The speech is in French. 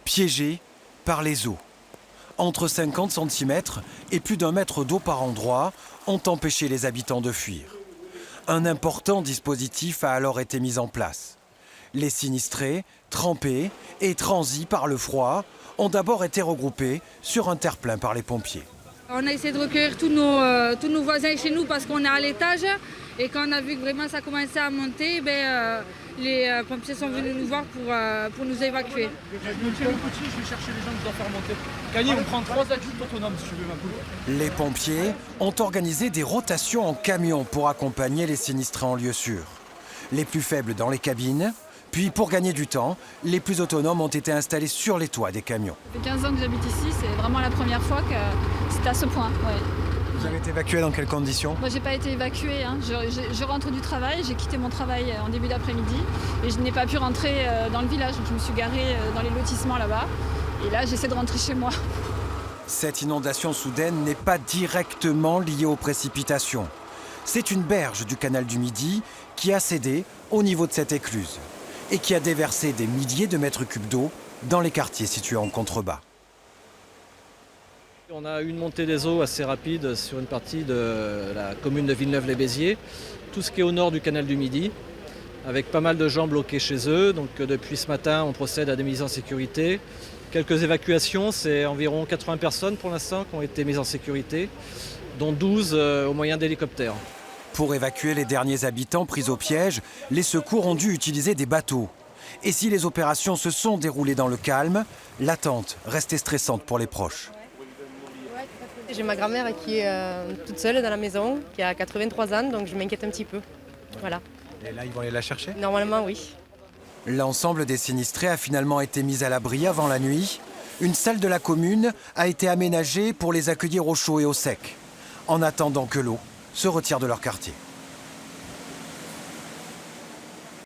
piégés par les eaux. Entre 50 cm et plus d'1 mètre d'eau par endroit ont empêché les habitants de fuir. Un important dispositif a alors été mis en place. Les sinistrés, trempés et transis par le froid, ont d'abord été regroupés sur un terre-plein par les pompiers. On a essayé de recueillir tous nos voisins chez nous parce qu'on est à l'étage. Et quand on a vu que vraiment ça commençait à monter, les pompiers sont venus nous voir pour nous évacuer. Je vais chercher les gens que je dois faire monter. Gagné, on prend 3 adultes autonomes si tu veux, ma poule. Les pompiers ont organisé des rotations en camion pour accompagner les sinistrés en lieu sûr. Les plus faibles dans les cabines, puis pour gagner du temps, les plus autonomes ont été installés sur les toits des camions. Ça fait 15 ans que j'habite ici, c'est vraiment la première fois que c'est à ce point. Ouais. Vous avez été évacué dans quelles conditions? Moi, j'ai pas été évacuée. Hein. Je rentre du travail, j'ai quitté mon travail en début d'après-midi et je n'ai pas pu rentrer dans le village. Je me suis garée dans les lotissements là-bas et là, j'essaie de rentrer chez moi. Cette inondation soudaine n'est pas directement liée aux précipitations. C'est une berge du canal du Midi qui a cédé au niveau de cette écluse et qui a déversé des milliers de mètres cubes d'eau dans les quartiers situés en contrebas. On a eu une montée des eaux assez rapide sur une partie de la commune de Villeneuve-les-Béziers, tout ce qui est au nord du canal du Midi, avec pas mal de gens bloqués chez eux. Donc depuis ce matin, on procède à des mises en sécurité. Quelques évacuations, c'est environ 80 personnes pour l'instant qui ont été mises en sécurité, dont 12 au moyen d'hélicoptères. Pour évacuer les derniers habitants pris au piège, les secours ont dû utiliser des bateaux. Et si les opérations se sont déroulées dans le calme, l'attente restait stressante pour les proches. J'ai ma grand-mère qui est toute seule dans la maison, qui a 83 ans, donc je m'inquiète un petit peu. Voilà. Et là, ils vont aller la chercher? Normalement, oui. L'ensemble des sinistrés a finalement été mis à l'abri avant la nuit. Une salle de la commune a été aménagée pour les accueillir au chaud et au sec, en attendant que l'eau se retire de leur quartier.